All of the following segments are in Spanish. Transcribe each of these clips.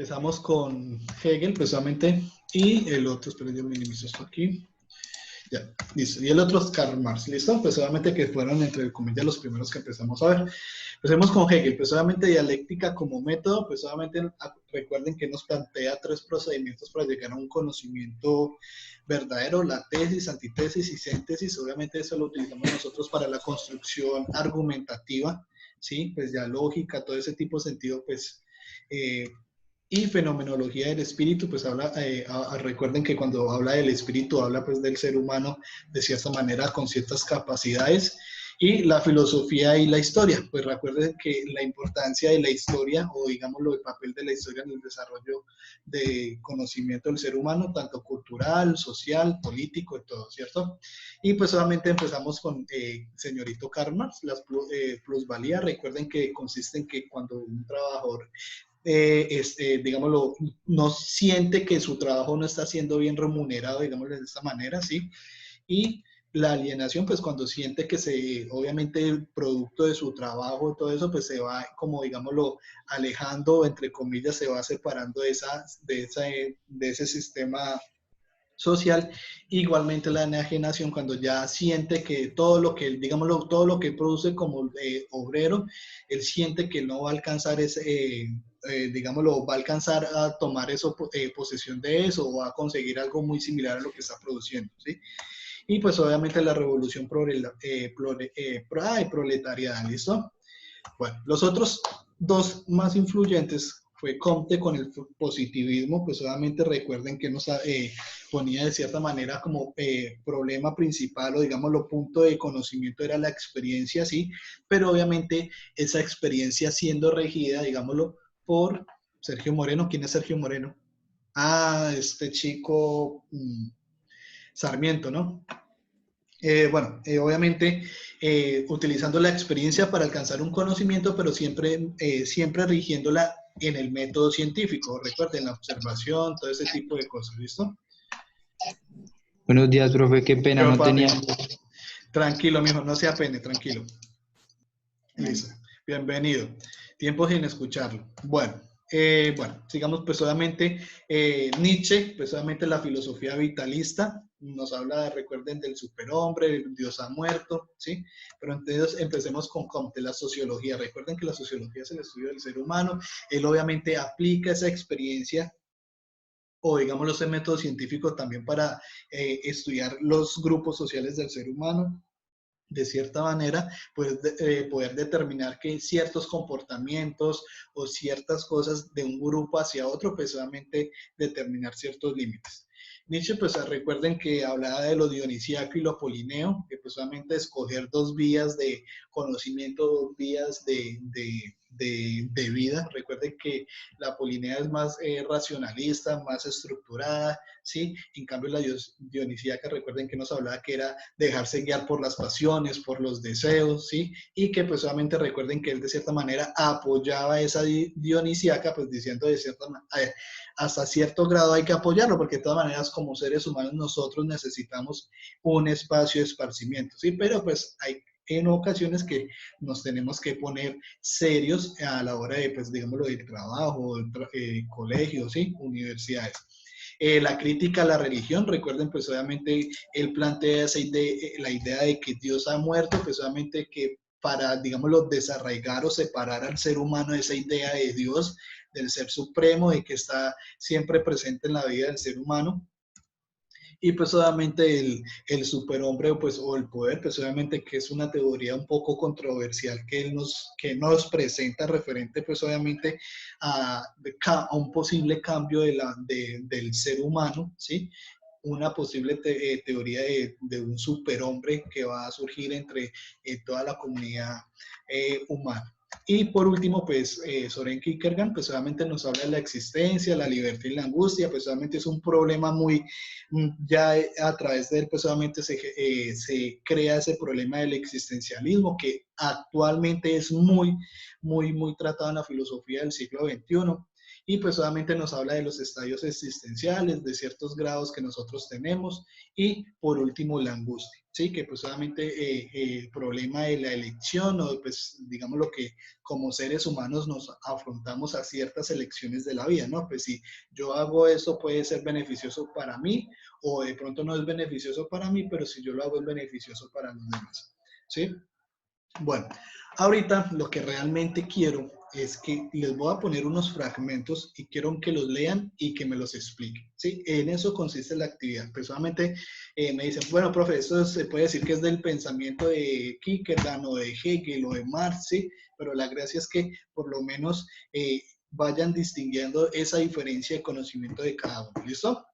Empezamos con Hegel, precisamente, y el otro, esperen, yo minimizo esto aquí. Ya, listo. Y el otro es Karl Marx, ¿listo? Pues obviamente que fueron, entre comillas, los primeros que empezamos a ver. Empecemos con Hegel, pues obviamente dialéctica como método, pues obviamente recuerden que nos plantea tres procedimientos para llegar a un conocimiento verdadero, la tesis, antitesis y síntesis. Obviamente eso lo utilizamos nosotros para la construcción argumentativa, ¿sí? Pues ya lógica, todo ese tipo de sentido, pues... y fenomenología del espíritu, pues habla, recuerden que cuando habla del espíritu, habla pues del ser humano de cierta manera con ciertas capacidades, y la filosofía y la historia, pues recuerden que la importancia de la historia, o digámoslo, el papel de la historia en el desarrollo de conocimiento del ser humano, tanto cultural, social, político y todo, ¿cierto? Y pues solamente empezamos con señorito Karl Marx, las plusvalías, recuerden que consiste en que cuando un trabajador digámoslo, no siente que su trabajo no está siendo bien remunerado, digámoslo de esta manera, ¿sí? Y la alienación, pues cuando siente que obviamente el producto de su trabajo y todo eso, pues se va, como digámoslo, alejando, entre comillas, se va separando de ese sistema social. Igualmente la enajenación, cuando ya siente que todo lo que, digámoslo, todo lo que produce como obrero, él siente que no va a alcanzar digámoslo, va a alcanzar a tomar eso, posesión de eso, o va a conseguir algo muy similar a lo que está produciendo, ¿sí? Y pues obviamente la revolución proletariada, ¿listo? Bueno, los otros dos más influyentes fue Comte con el positivismo, pues obviamente recuerden que nos ponía de cierta manera como problema principal, o digámoslo, punto de conocimiento era la experiencia, sí, pero obviamente esa experiencia siendo regida, digámoslo, por Sergio Moreno. ¿Quién es Sergio Moreno? Ah, este chico Sarmiento, ¿no? Bueno, obviamente utilizando la experiencia para alcanzar un conocimiento, pero siempre rigiéndola en el método científico. Recuerden, la observación, todo ese tipo de cosas, ¿listo? Buenos días, profe, qué pena, Pero no papi, tenía... tranquilo, mijo, no se apene, tranquilo. Listo, bienvenido. Tiempo sin escucharlo. Bueno, sigamos pues solamente Nietzsche, pues solamente la filosofía vitalista, nos habla, recuerden, del superhombre, el Dios ha muerto, ¿sí? Pero entonces empecemos con Comte, la sociología. Recuerden que la sociología es el estudio del ser humano. Él obviamente aplica esa experiencia, o digamos los métodos científicos también para estudiar los grupos sociales del ser humano. De cierta manera, pues poder determinar que ciertos comportamientos o ciertas cosas de un grupo hacia otro, pues solamente determinar ciertos límites. Nietzsche, pues recuerden que hablaba de lo dionisíaco y lo polineo, que pues solamente escoger dos vías de conocimiento, dos vías de vida. Recuerden que la polinea es más racionalista, más estructurada, ¿sí? En cambio la dionisíaca, recuerden que nos hablaba que era dejarse guiar por las pasiones, por los deseos, ¿sí? Y que pues solamente recuerden que él de cierta manera apoyaba esa dionisíaca, pues diciendo de cierta manera, hasta cierto grado hay que apoyarlo, porque de todas maneras como seres humanos nosotros necesitamos un espacio de esparcimiento, ¿sí? Pero pues hay en ocasiones que nos tenemos que poner serios a la hora de, pues, digámoslo, del trabajo, colegios, ¿sí? Universidades. La crítica a la religión, recuerden, pues obviamente él plantea la idea de que Dios ha muerto, pues obviamente que para, digámoslo, desarraigar o separar al ser humano de esa idea de Dios, del ser supremo, de que está siempre presente en la vida del ser humano. Y pues obviamente el superhombre pues, o el poder, pues obviamente que es una teoría un poco controversial que nos presenta referente pues obviamente a un posible cambio del ser humano, ¿sí? Una posible teoría de un superhombre que va a surgir entre toda la comunidad humana. Y por último, pues Soren Kierkegaard, pues solamente nos habla de la existencia, la libertad y la angustia, pues solamente es un problema muy, ya a través de él, pues solamente se crea ese problema del existencialismo, que actualmente es muy, muy, muy tratado en la filosofía del siglo XXI. Y pues solamente nos habla de los estadios existenciales, de ciertos grados que nosotros tenemos y por último la angustia, ¿sí? Que pues solamente el problema de la elección o pues digamos lo que como seres humanos nos afrontamos a ciertas elecciones de la vida, ¿no? Pues si yo hago esto puede ser beneficioso para mí o de pronto no es beneficioso para mí, pero si yo lo hago es beneficioso para los demás, ¿sí? Bueno, ahorita lo que realmente quiero es que les voy a poner unos fragmentos y quiero que los lean y que me los expliquen, ¿sí? En eso consiste la actividad. Personalmente me dicen, bueno, profe, esto se puede decir que es del pensamiento de Kierkegaard o de Hegel o de Marx, ¿sí? Pero la gracia es que por lo menos vayan distinguiendo esa diferencia de conocimiento de cada uno, ¿listo?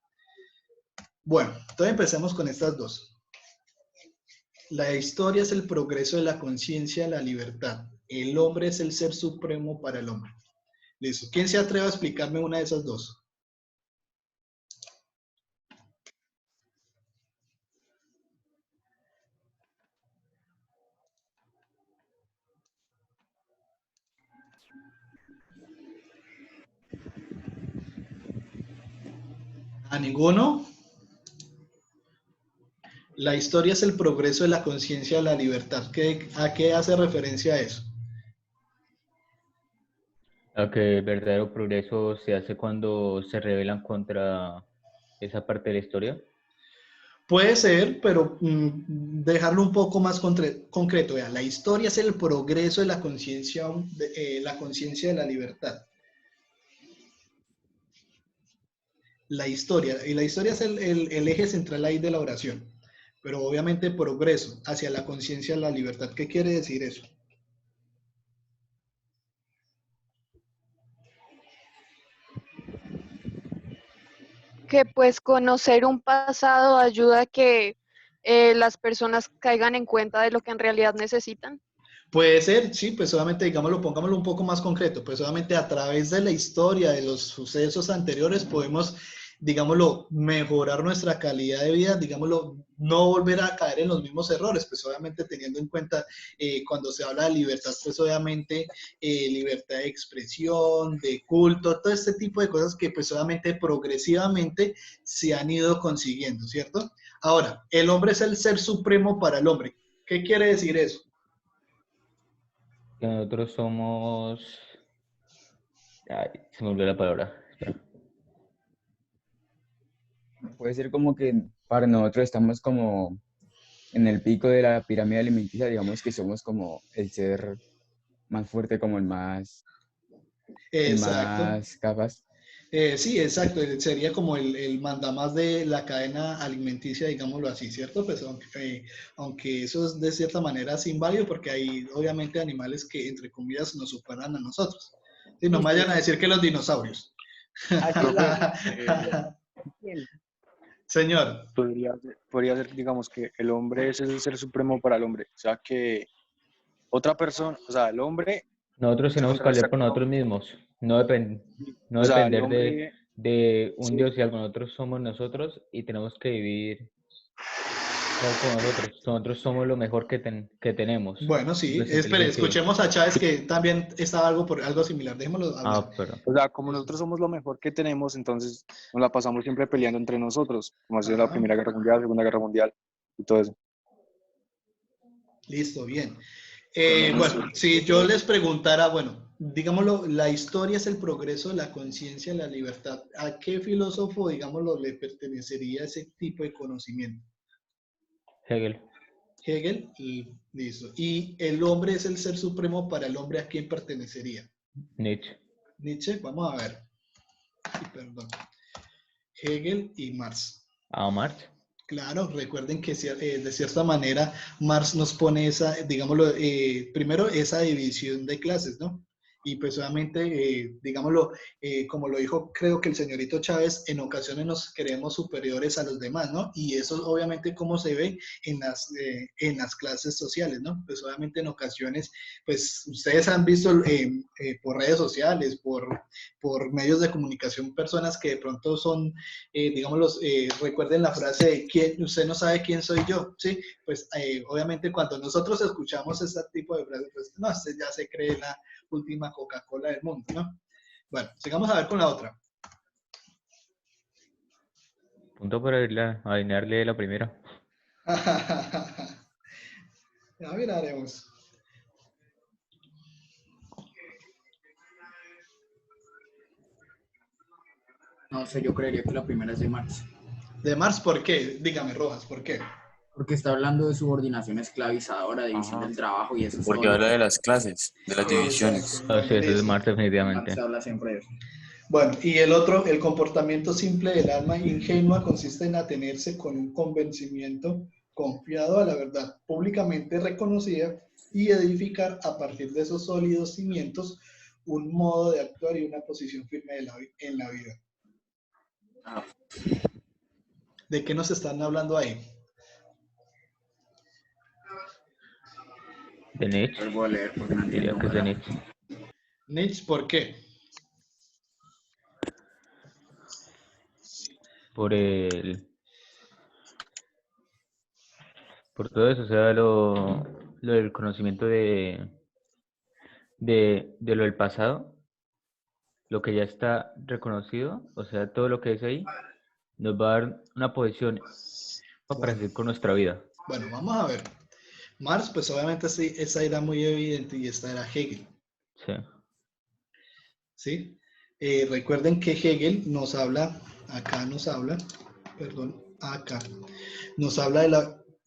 Bueno, entonces empecemos con estas dos. La historia es el progreso de la conciencia de la libertad. El hombre es el ser supremo para el hombre. Listo. ¿Quién se atreve a explicarme una de esas dos? ¿A ninguno? La historia es el progreso de la conciencia de la libertad. ¿A qué hace referencia a eso? A que el verdadero progreso se hace cuando se rebelan contra esa parte de la historia. Puede ser, pero dejarlo un poco más concreto. Vea, la historia es el progreso de la conciencia de la libertad. Y la historia es el eje central ahí de la oración. Pero obviamente progreso hacia la conciencia de la libertad. ¿Qué quiere decir eso? Que pues conocer un pasado ayuda a que las personas caigan en cuenta de lo que en realidad necesitan. Puede ser, sí, pues solamente, digámoslo, pongámoslo un poco más concreto, pues solamente a través de la historia, de los sucesos anteriores, podemos, digámoslo, mejorar nuestra calidad de vida, digámoslo, no volver a caer en los mismos errores, pues obviamente teniendo en cuenta cuando se habla de libertad, pues obviamente libertad de expresión, de culto, todo este tipo de cosas que pues obviamente progresivamente se han ido consiguiendo, ¿cierto? Ahora, el hombre es el ser supremo para el hombre. ¿Qué quiere decir eso? Que nosotros somos... Ay, se me olvidó la palabra. Espera. Puede ser como que para nosotros estamos como en el pico de la pirámide alimenticia, digamos que somos como el ser más fuerte, como el Exacto. más capaz. Sí, exacto. Sería como el mandamás de la cadena alimenticia, digámoslo así, ¿cierto? Pues aunque eso es de cierta manera es inválido porque hay obviamente animales que, entre comillas, nos superan a nosotros. Y no me vayan a decir que los dinosaurios. Profe, Señor. podría ser, digamos, que el hombre es el ser supremo para el hombre. O sea, que otra persona, o sea, el hombre Nosotros se tenemos que valer contrasta por con nosotros otro. mismos, no O sea, el depender hombre, de un sí, Dios y algo. Nosotros somos nosotros y tenemos que vivir con nosotros. Nosotros somos lo mejor que tenemos. Bueno, sí. Nuestra Espere, inteligencia. escuchemos a Chávez que también estaba algo similar. Déjémoslo hablar. Ah, perdón. o sea, como Eso. nosotros somos lo mejor que tenemos, entonces nos la pasamos siempre peleando entre nosotros, como ha sido la Ajá. Primera Guerra Mundial, Segunda Guerra Mundial y todo eso. Listo, bien. Bueno, si yo les preguntara, bueno, digámoslo, la historia es el progreso de la conciencia de la libertad. ¿A qué filósofo, digámoslo, le pertenecería ese tipo de conocimiento? Hegel. Hegel, y listo. ¿Y el hombre es el ser supremo para el hombre? ¿A quién pertenecería? Nietzsche. Nietzsche, vamos a ver. Ay, perdón. Hegel y Marx. Ah, Marx. Claro, recuerden que de cierta manera Marx nos pone esa, digámoslo, primero esa división de clases, ¿no? Y pues obviamente, digámoslo, como lo dijo creo que el señorito Chávez, en ocasiones nos creemos superiores a los demás, ¿no? Y eso obviamente como se ve en las clases sociales, ¿no? Pues obviamente en ocasiones, pues ustedes han visto por redes sociales, por medios de comunicación, personas que de pronto son, digámoslo, recuerden la frase de ¿quién, usted no sabe quién soy yo? ¿Sí? Pues obviamente cuando nosotros escuchamos este tipo de frases, pues no, usted ya se cree la última Coca-Cola del mundo, ¿no? Bueno, sigamos a ver con la otra. Punto por adivinarle la primera. Ya miraremos. No sé, yo creería que la primera es de Marx. De Marx, ¿por qué? Dígame, Rojas, ¿por qué? Porque está hablando de subordinación esclavizadora, división Ajá. del trabajo y eso es Porque todo lo habla que de las clases, de las divisiones. Exacto, Sí, eso es Marx Marx definitivamente. habla siempre de eso. Bueno, y el otro, el comportamiento simple del alma ingenua consiste en atenerse con un convencimiento confiado a la verdad públicamente reconocida y edificar a partir de esos sólidos cimientos un modo de actuar y una posición firme en la vida. Ah, ¿De qué nos están hablando ahí? De Nietzsche. vuelvo a leer porque no Diría entiendo. que es de Nietzsche. Nietzsche, ¿por qué? Por todo eso, o sea, lo del conocimiento de lo del pasado, lo que ya está reconocido, o sea, todo lo que es ahí, nos va a dar una posición para seguir con nuestra vida. Bueno, vamos a ver. Marx, pues obviamente sí, esa era muy evidente y esta era Hegel, Sí. ¿sí? Recuerden que Hegel nos habla de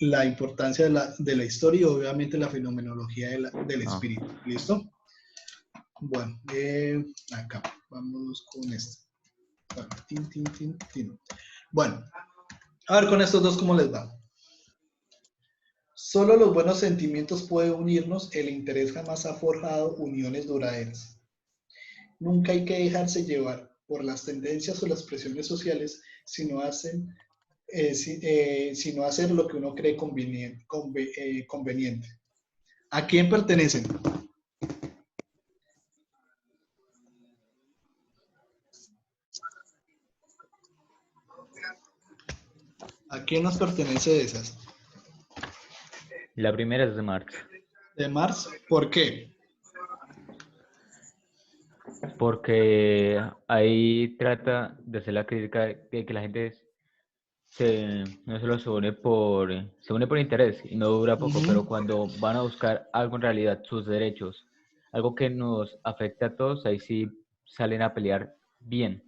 la importancia de la historia y obviamente la fenomenología del espíritu. ¿Listo? Bueno, acá, vámonos con esto. Bueno, a ver con estos dos cómo les va. Solo los buenos sentimientos pueden unirnos, el interés jamás ha forjado uniones duraderas. Nunca hay que dejarse llevar por las tendencias o las presiones sociales, sino hacer lo que uno cree conveniente. ¿A quién pertenecen? ¿A quién nos pertenece de esas? La primera es de Marx, ¿De Marx? ¿Por qué? porque ahí trata de hacer la crítica de que la gente no solo se une por interés y no dura poco, pero cuando van a buscar algo en realidad, sus derechos, algo que nos afecta a todos, ahí sí salen a pelear bien.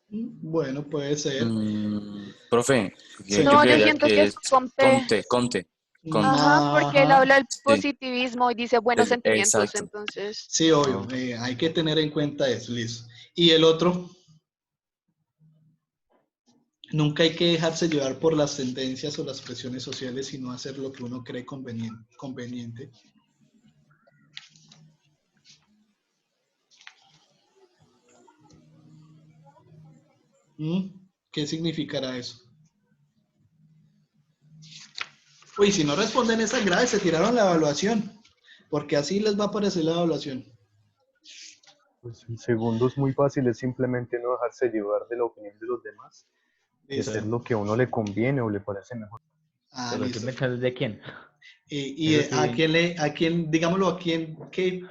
Bueno, puede ser. Profe, Sí. No, yo creería siento que que es es Comte. Conte. Ajá, porque él Ajá. habla del Sí. positivismo y dice buenos sentimientos, Exacto. entonces. Sí, obvio, hay que tener en cuenta eso, listo. Y el otro, nunca hay que dejarse llevar por las tendencias o las presiones sociales, sino hacer lo que uno cree conveniente. ¿Qué significará eso? Uy, si no responden esas graves, se tiraron la evaluación, porque así les va a aparecer la evaluación. Pues el segundo es muy fácil, es simplemente no dejarse llevar de la opinión de los demás y Listo. hacer lo que a uno le conviene o le parece mejor. Ah, Pero listo. ¿qué pensás de quién? ¿Y Eso sí. a quién, digámoslo, qué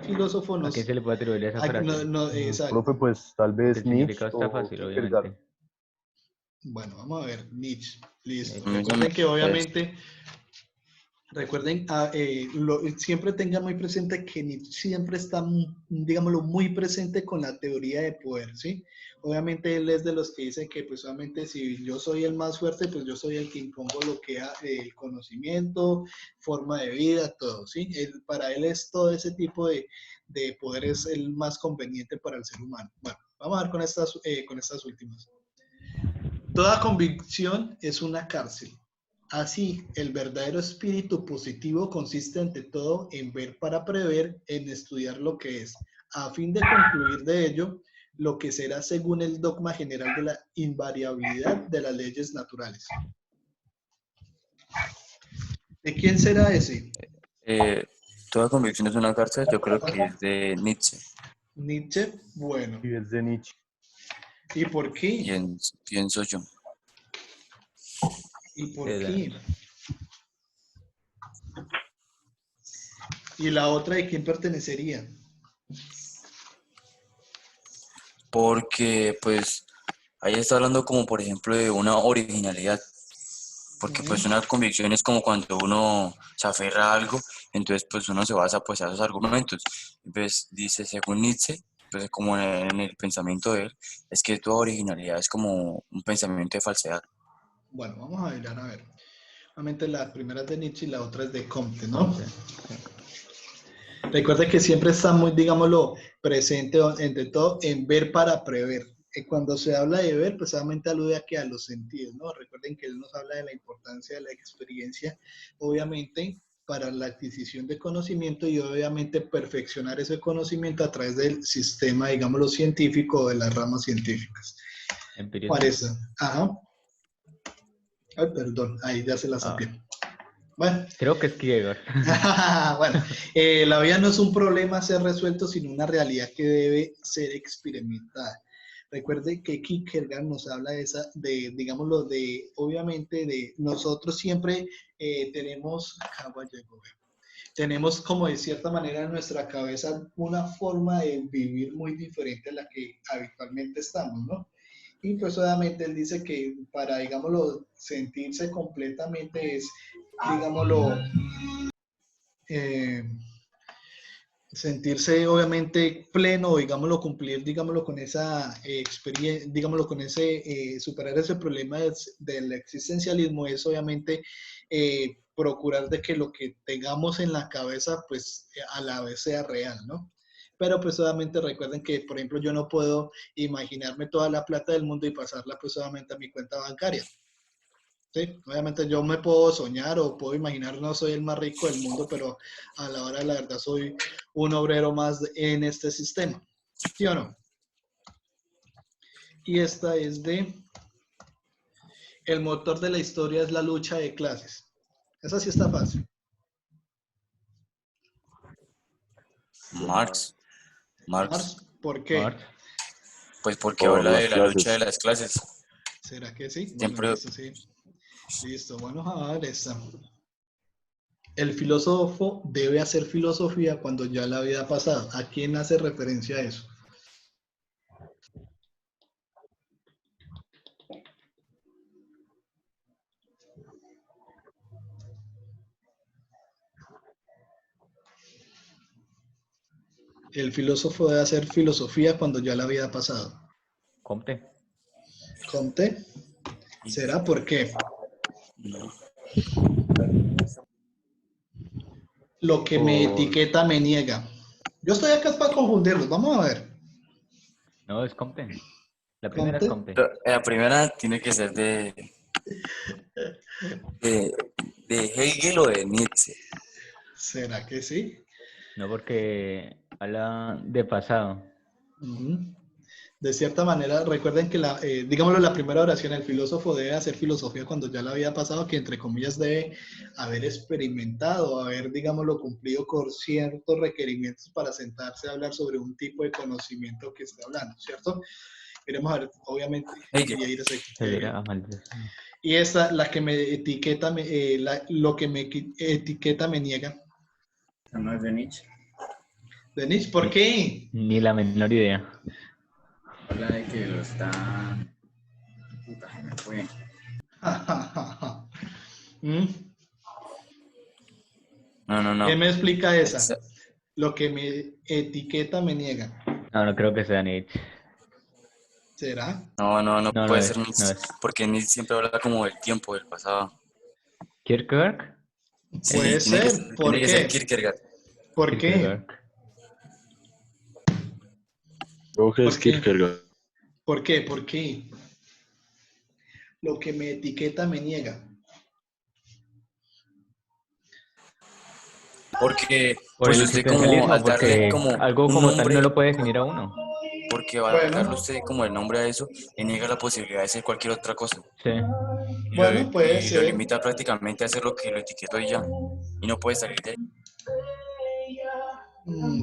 filósofo ¿A nos... quién se le puede atribuir esa frase? Exacto. Profe, pues tal Porque vez el Nietzsche significado está o fácil, Kierkegaard. obviamente. Bueno, vamos a ver, Nietzsche. Listo. Nietzsche. Recuerden que obviamente, siempre tengan muy presente que Nietzsche siempre está, digámoslo, muy presente con la teoría de poder, ¿sí? Obviamente él es de los que dicen que pues obviamente si yo soy el más fuerte, pues yo soy el que impongo lo que el conocimiento, forma de vida, todo, ¿sí? Para él es todo ese tipo de poder es el más conveniente para el ser humano. Bueno, vamos a ver con estas últimas. Toda convicción es una cárcel. Así, el verdadero espíritu positivo consiste ante todo en ver para prever, en estudiar lo que es, a fin de concluir de ello lo que será según el dogma general de la invariabilidad de las leyes naturales. ¿De quién será ese? Toda convicción es una garza, yo creo que es de Nietzsche. Nietzsche. Bueno, Y es de Nietzsche. ¿y por qué? Pienso yo. ¿Y por Sí, qué? ¿Y la otra de quién pertenecería? Porque, pues, ahí está hablando como, por ejemplo, de una originalidad. Porque, pues, una convicción es como cuando uno se aferra a algo, entonces, pues, uno se basa, pues, a esos argumentos. Pues, dice, según Nietzsche, pues, como en el pensamiento de él, es que toda originalidad es como un pensamiento de falsedad. Bueno, vamos a mirar a ver. Obviamente la primera es de Nietzsche y la otra es de Comte, ¿no? Comte. Recuerda que siempre está muy, digámoslo, presente entre todo en ver para prever. Cuando se habla de ver, pues solamente alude a que a los sentidos, ¿no? Recuerden que él nos habla de la importancia de la experiencia, obviamente, para la adquisición de conocimiento y obviamente perfeccionar ese conocimiento a través del sistema, digámoslo, científico o de las ramas científicas. Empirismo. Parece. Ajá. Ay, perdón, ahí ya se la sapié. Bueno, Creo que es Kierkegaard. bueno, la vida no es un problema a ser resuelto, sino una realidad que debe ser experimentada. Recuerde que Kierkegaard nos habla digámoslo, obviamente, de nosotros siempre tenemos como de cierta manera en nuestra cabeza una forma de vivir muy diferente a la que habitualmente estamos, ¿no? Y pues obviamente él dice que para, digámoslo, sentirse completamente es, digámoslo, eh, sentirse obviamente pleno, digámoslo, cumplir, digámoslo, con esa experiencia, digámoslo, con ese, superar ese problema del existencialismo es obviamente procurar de que lo que tengamos en la cabeza, pues a la vez sea real, ¿no? Pero pues obviamente recuerden que, por ejemplo, yo no puedo imaginarme toda la plata del mundo y pasarla pues solamente a mi cuenta bancaria. Sí, obviamente yo me puedo soñar o puedo imaginar, no soy el más rico del mundo, pero a la hora de la verdad soy un obrero más en este sistema. ¿Sí o no? Y esta es de, el motor de la historia es la lucha de clases. Esa sí está fácil. Marx, Marx, ¿por qué? Marx. pues porque Por habla las de la clases. lucha de las clases. ¿Será que sí? Bueno, Siempre, listo, sí. Listo, bueno, a ver esta. El filósofo debe hacer filosofía cuando ya la vida ha pasado. ¿A quién hace referencia a eso? El filósofo debe hacer filosofía cuando ya la vida ha pasado. Comte. ¿Comte? ¿Será por qué? no, Lo que me Por... etiqueta me niega. Yo estoy acá para confundirlos. Vamos a ver. No, es Comte. La primera es ¿Comte? Comte. la primera tiene que ser de, de Hegel o de Nietzsche. ¿Será que sí? No, porque habla de pasado. Ujú. De cierta manera, recuerden que, digámoslo, la primera oración, el filósofo debe hacer filosofía cuando ya la había pasado, que entre comillas debe haber experimentado, haber, digámoslo, cumplido con ciertos requerimientos para sentarse a hablar sobre un tipo de conocimiento que esté hablando, ¿cierto? Queremos ver, obviamente, Hegel. y ahí Hegel, maldito. y esta, la que me etiqueta, lo que me etiqueta me niega. No es de Nietzsche. Denis, ¿por qué? Ni la menor idea. Habla de que lo están. Puta, se me fue. ¿Mm? No. ¿Quién me explica esa? Esa- Lo que me etiqueta me niega. No, no creo que sea Nietzsche. ¿Será? No No, no puede es. ser No Nietzsche, es. porque Nietzsche siempre habla como del tiempo, del pasado. ¿Kierkegaard? Sí, Puede ser. tiene ¿Por que ser qué? Kierkegaard. ¿Por qué? Kierkegaard. Creo que es ¿Por qué? Kierkegaard. ¿Por qué? ¿Por qué? Lo que me etiqueta me niega. Porque, Por pues el usted como existencialismo, al darle porque como algo un como tal no nombre, lo puede definir a uno. porque va a darle Bueno, usted como el nombre a eso, le niega la posibilidad de ser cualquier otra cosa. Sí. bueno, puede Y lo ser. limita prácticamente a hacer lo que lo etiquetó y ya. Y no puede salir de ahí.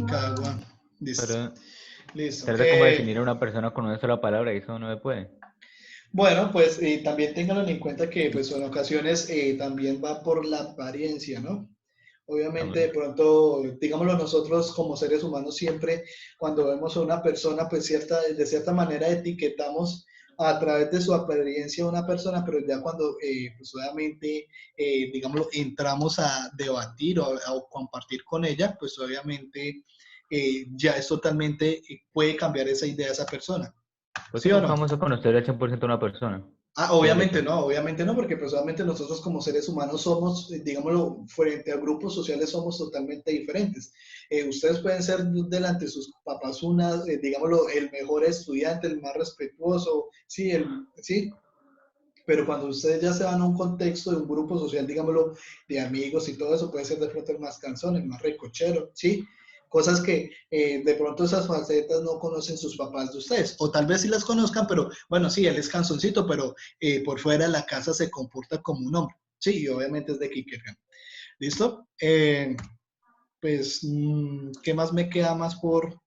Caguán. Listo. Pero Listo. trata como de definir a una persona con una sola palabra y eso no se puede. Bueno, pues también tengan en cuenta que pues en ocasiones también va por la apariencia, ¿no? Obviamente, de Hombre. pronto, digámoslo nosotros como seres humanos siempre, cuando vemos a una persona, pues de cierta manera etiquetamos a través de su apariencia a una persona, pero ya cuando, pues obviamente, digámoslo, entramos a debatir o compartir con ella, pues obviamente ya es totalmente, puede cambiar esa idea de esa persona. Porque ¿Sí o nunca no? vamos a conocer al 100% a una persona. Ah, Teórica. obviamente no, porque personalmente nosotros como seres humanos somos, digámoslo, frente a grupos sociales somos totalmente diferentes. Ustedes pueden ser delante de sus papás una, digámoslo, el mejor estudiante, el más respetuoso, sí, sí, pero cuando ustedes ya se van a un contexto de un grupo social, digámoslo, de amigos y todo eso, puede ser de pronto el más cansón, el más recochero, ¿sí? Cosas que de pronto esas facetas no conocen sus papás de ustedes, o tal vez sí las conozcan, pero bueno, sí, él es canzoncito, pero por fuera de la casa se comporta como un hombre, sí, y obviamente es de Kierkegaard. ¿Listo? Pues, ¿qué más me queda más por